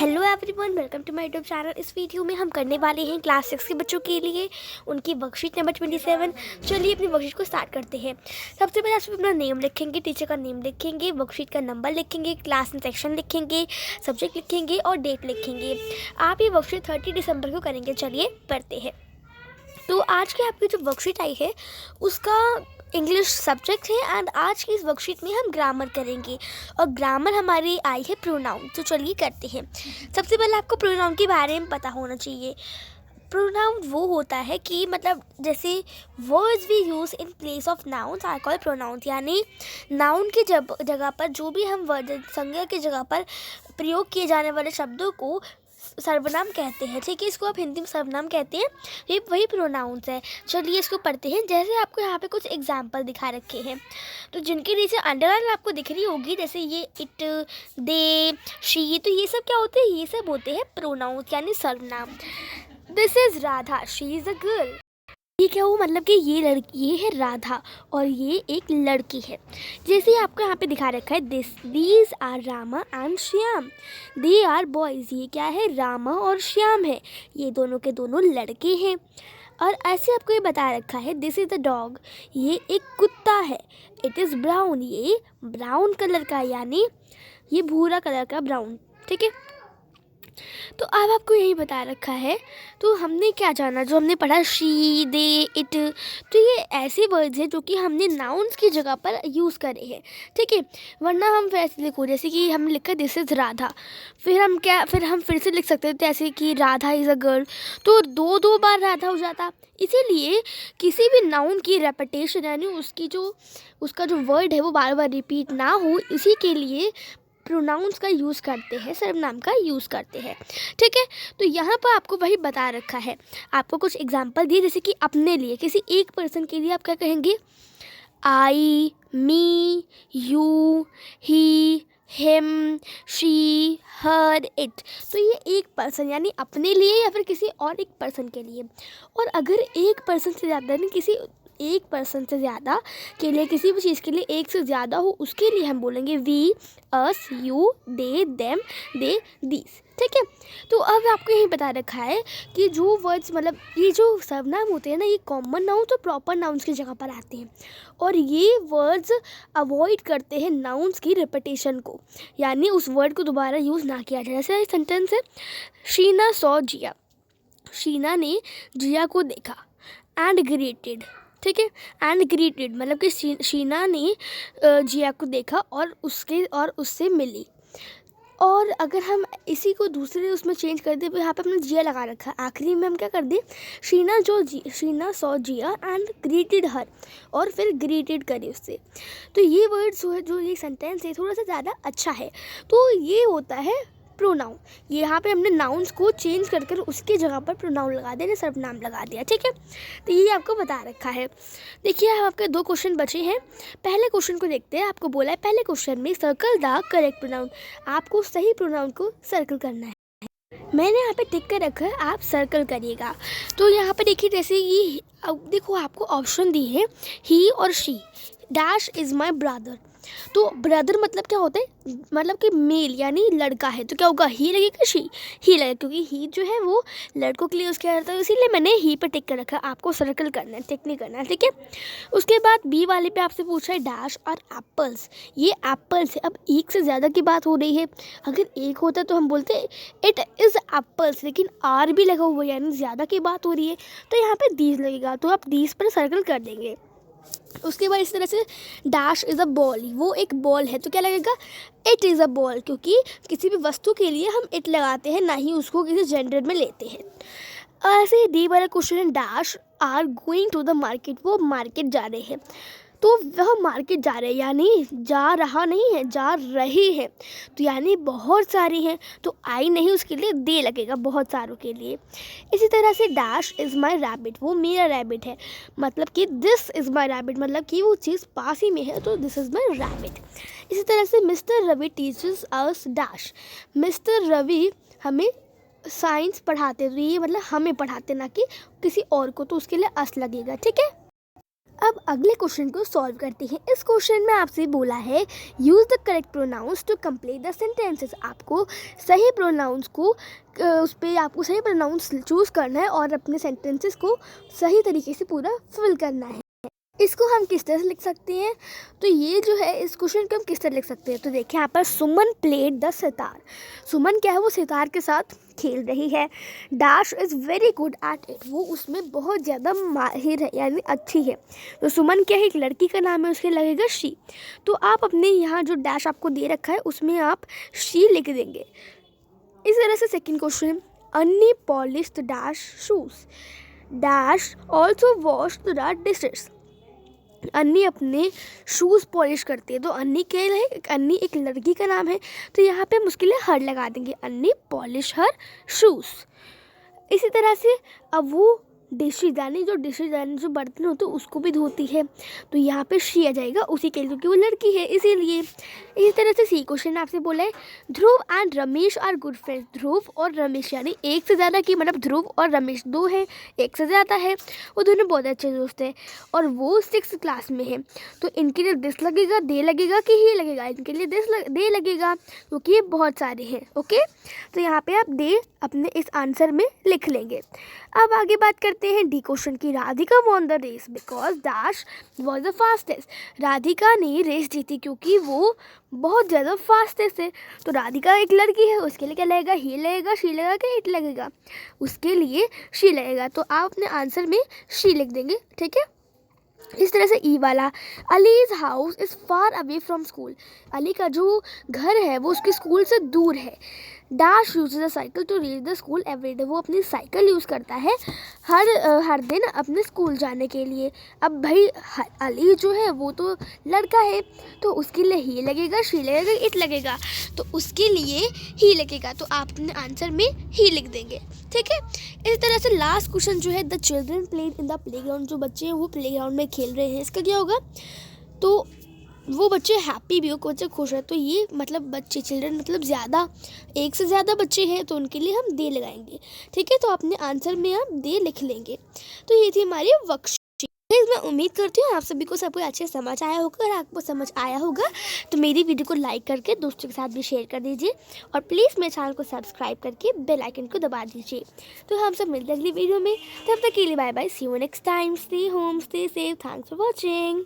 Hello everyone, welcome to my YouTube channel. इस video में हम करने वाले हैं क्लास 6 के बच्चों के लिए उनकी वर्कशीट नंबर 27। चलिए अपनी वर्कशीट को स्टार्ट करते हैं। सबसे पहले आप अपना नेम लिखेंगे, टीचर का नेम लिखेंगे, वर्कशीट का नंबर लिखेंगे, क्लास एंड सेक्शन लिखेंगे, सब्जेक्ट लिखेंगे और डेट लिखेंगे। आप ये वर्कशीट 30 दिसंबर को करेंगे। चलिए पढ़ते हैं। तो आज की आपकी जो वर्कशीट आई है उसका इंग्लिश सब्जेक्ट है एंड आज की इस वर्कशीट में हम ग्रामर करेंगे और ग्रामर हमारी आई है प्रोनाउन। तो चलिए करते हैं। सबसे पहले आपको प्रोनाउन के बारे में पता होना चाहिए। प्रोनाउन वो होता है कि मतलब जैसे words we use in place of nouns are called pronoun, यानी नाउन की जगह पर जो भी हम वर्ड संज्ञा की जगह पर प्रयोग किए जाने वाले शब्दों को सर्वनाम कहते हैं। ठीक है, इसको आप हिंदी में सर्वनाम कहते हैं। ये वही प्रोनाउंस है। चलिए इसको पढ़ते हैं। जैसे आपको यहाँ पे कुछ एग्जाम्पल दिखा रखे हैं तो जिनके नीचे अंडरलाइन आपको दिख रही होगी, जैसे ये इट, दे, शी, तो ये सब क्या होते हैं? ये सब होते हैं प्रोनाउंस यानी सर्वनाम। This is Radha, she is a girl. ये क्या हुआ? मतलब कि ये है राधा और ये एक लड़की है। जैसे ही आपको यहाँ पे दिखा रखा है these are Rama and Shyam, they are boys. ये क्या है? रामा और श्याम है, ये दोनों के दोनों लड़के हैं। और ऐसे आपको ये बता रखा है दिस इज़ द डॉग, ये एक कुत्ता है। इट इज़ ब्राउन, ये ब्राउन कलर का यानी ये भूरा कलर का ब्राउन। ठीक है, तो अब आपको यही बता रखा है। तो हमने क्या जाना, जो हमने पढ़ा शी, दे, इट, तो ये ऐसे वर्ड्स हैं जो कि हमने नाउन्स की जगह पर यूज़ करे हैं। ठीक है, वरना हम फिर ऐसे लिखो, जैसे कि हमने लिखा दिस इज़ राधा, फिर हम फिर से लिख सकते थे ऐसे कि राधा इज़ अ गर्ल, तो दो बार राधा हो जाता। इसीलिए किसी भी नाउन की रेपिटेशन यानी उसका जो वर्ड है वो बार बार रिपीट ना हो, इसी के लिए प्रोनाउंस का यूज़ करते हैं, सर्वनाम का यूज़ करते हैं। ठीक है, तो यहाँ पर आपको वही बता रखा है। आपको कुछ एग्जांपल दिए, जैसे कि अपने लिए किसी एक पर्सन के लिए आप क्या कहेंगे? I, me, you, he, him, she, her, it. तो ये एक पर्सन यानी अपने लिए या फिर किसी और एक पर्सन के लिए। और अगर एक पर्सन से ज़्यादा यानी किसी एक पर्सन से ज़्यादा के लिए, किसी भी चीज़ के लिए एक से ज़्यादा हो, उसके लिए हम बोलेंगे we, us, you, they, them, they, these. ठीक है, तो अब आपको यही बता रखा है कि जो वर्ड्स मतलब ये जो सर्वनाम होते हैं ना, ये कॉमन नाउन तो प्रॉपर नाउन्स की जगह पर आते हैं और ये वर्ड्स अवॉइड करते हैं नाउन्स की रिपीटेशन को, यानी उस वर्ड को दोबारा यूज़ ना किया जाए। जैसे सेंटेंस है शीना सॉ जिया, शीना ने जिया को देखा एंड ग्रीटेड। ठीक है, एंड ग्रीटेड मतलब कि शीना ने जिया को देखा और उससे मिली। और अगर हम इसी को दूसरे उसमें चेंज कर दें, यहाँ पे हमने जिया लगा रखा है, आखिरी में हम क्या कर दें? Sheena saw Jiya and greeted her, और फिर ग्रीटेड करें उससे। तो ये वर्ड जो ये सेंटेंस है थोड़ा सा ज़्यादा अच्छा है। तो ये होता है प्रोनाउन। यहाँ पे हमने नाउन्स को चेंज कर उसकी जगह पर प्रोनाउन लगा दिया, सर्वनाम लगा दिया। ठीक है, तो ये आपको बता रखा है। देखिए आपके 2 क्वेश्चन बचे हैं। पहले क्वेश्चन को देखते हैं। आपको बोला है पहले क्वेश्चन में सर्कल द करेक्ट प्रोनाउन, आपको सही प्रोनाउन को सर्कल करना है। मैंने यहाँ पे टिक कर रखा है, आप सर्कल करिएगा। तो यहाँ पे देखिए, जैसे ये अब देखो आपको ऑप्शन दी है ही और she. Dash is my brother, तो ब्रदर मतलब क्या होता है? मतलब कि मेल यानी लड़का है, तो क्या होगा? ही लगेगा, शी ही लगेगा, क्योंकि ही जो है वो लड़कों के लिए यूज़ किया जाता है, इसीलिए मैंने ही पे टिक कर रखा है। आपको सर्कल करना है, टिक नहीं करना है। ठीक है, उसके बाद बी वाले पे आपसे पूछा है डैश और एप्पल्स, ये एप्पल्स है। अब एक से ज़्यादा की बात हो रही है, अगर एक होता तो हम बोलते इट इज़ एप्पल्स, लेकिन आर भी लगा हुआ है यानी ज़्यादा की बात हो रही है, तो यहाँ पर दीज लगेगा, तो आप दीज पर सर्कल कर देंगे। उसके बाद इस तरह से डैश इज़ अ बॉल, वो एक बॉल है, तो क्या लगेगा? इट इज़ अ बॉल, क्योंकि किसी भी वस्तु के लिए हम इट लगाते हैं, ना ही उसको किसी जेंडर में लेते हैं। ऐसे ही डी वाला क्वेश्चन है dash are going to the market, वो मार्केट जा रहे हैं, तो वह मार्केट जा रहे हैं यानी जा रहा नहीं है, जा रहे हैं, तो यानी बहुत सारी हैं, तो आई नहीं, उसके लिए दे लगेगा बहुत सारों के लिए। इसी तरह से डैश इज़ माई रैबिट, वो मेरा रैबिट है, मतलब कि दिस इज़ माई रैबिट, मतलब कि वो चीज़ पास ही में है, तो दिस इज़ माई रैबिट। इसी तरह से mister Ravi teachers us dash, mister Ravi हमें साइंस पढ़ाते, तो ये मतलब हमें पढ़ाते ना कि किसी और को, तो उसके लिए अस लगेगा। ठीक है, अब अगले क्वेश्चन को सॉल्व करते हैं। इस क्वेश्चन में आपसे बोला है use the correct pronouns to complete the sentences. आपको सही प्रोनाउंस को उस पर आपको सही प्रोनाउंस चूज़ करना है और अपने सेंटेंसेस को सही तरीके से पूरा फिल करना है। इसको हम किस तरह से लिख सकते हैं? तो ये जो है इस क्वेश्चन को हम किस तरह लिख सकते हैं? तो देखिए यहाँ पर सुमन प्लेड द सितार। सुमन क्या है, वो सितार के साथ खेल रही है। Dash is very good at it, वो उसमें बहुत ज़्यादा माहिर है यानी अच्छी है। तो सुमन क्या है, एक लड़की का नाम है, उसके लगेगा शी। तो आप अपने यहाँ जो डैश आपको दे रखा है उसमें आप शी लिख देंगे। इस तरह से सेकेंड क्वेश्चन, अन्नी polish the dash shoes, dash also wash the dishes. अन्नी अपने शूज़ पॉलिश करती है। तो अन्नी क्या है, अन्नी एक लड़की का नाम है, तो यहाँ पे हम उसके लिए हर लगा देंगे, अन्नी पॉलिश हर शूज़। इसी तरह से अब वो डिशेज यानी जो बर्तन होते हैं उसको भी धोती है, तो यहाँ पे शी आ जाएगा उसी के लिए, क्योंकि वो लड़की है इसीलिए। इसी तरह से सी क्वेश्चन आपसे बोला है Dhruv and Ramesh are good friends. Dhruv और रमेश यानी एक से ज़्यादा की, मतलब ध्रुव और रमेश दो हैं, एक से ज़्यादा है, वो दोनों बहुत अच्छे दोस्त हैं और वो 6th क्लास में है। तो इनके लिए दिस लगेगा, दे लगेगा कि ही लगेगा? इनके लिए दे लगेगा क्योंकि ये बहुत सारे हैं। ओके, तो यहाँ पे आप दे अपने इस आंसर में लिख लेंगे। अब आगे बात करते हैं डी क्वेश्चन की। Radhika won the race because dash was the fastest. Radhika ने रेस जीती क्योंकि वो बहुत ज़्यादा फास्टेस्ट है। तो राधिका एक लड़की है, उसके लिए क्या लगेगा? ही लगेगा, शी लगेगा कि इट लगेगा? उसके लिए शी लगेगा। तो आप अपने आंसर में शी लिख देंगे, ठीक है। इस तरह से ई वाला, allies house is far away from school. Ali का जो घर है वो उसके स्कूल से दूर है। Dash use the cycle to reach the school every day. वो अपनी साइकिल यूज़ करता है हर दिन अपने स्कूल जाने के लिए। अब भाई अली जो है वो तो लड़का है, तो उसके लिए ही लगेगा, शी लगेगा, इट लगेगा? तो उसके लिए ही लगेगा, तो आप अपने आंसर में ही लिख देंगे, ठीक है। इस तरह से लास्ट क्वेश्चन जो है the children played in the playground. जो बच्चे हैं वो प्लेग्राउंड में खेल रहे हैं, इसका क्या होगा? तो वो बच्चे हैप्पी भी हो, बच्चे खुश है, तो ये मतलब बच्चे चिल्ड्रन मतलब ज़्यादा, एक से ज़्यादा बच्चे हैं, तो उनके लिए हम दे लगाएंगे, ठीक है। तो अपने आंसर में आप दे लिख लेंगे। तो ये थी हमारी वर्कशीट। मैं उम्मीद करती हूँ आप सभी को सब कुछ अच्छे समझ आया होगा। अगर आपको समझ आया होगा तो मेरी वीडियो को लाइक करके दोस्तों के साथ भी शेयर कर दीजिए और प्लीज़ मेरे चैनल को सब्सक्राइब करके बेल आइकन को दबा दीजिए। तो हम सब मिलते हैं अगली वीडियो में, तब तक के लिए bye bye, see you next time, stay home, stay safe, thanks for watching.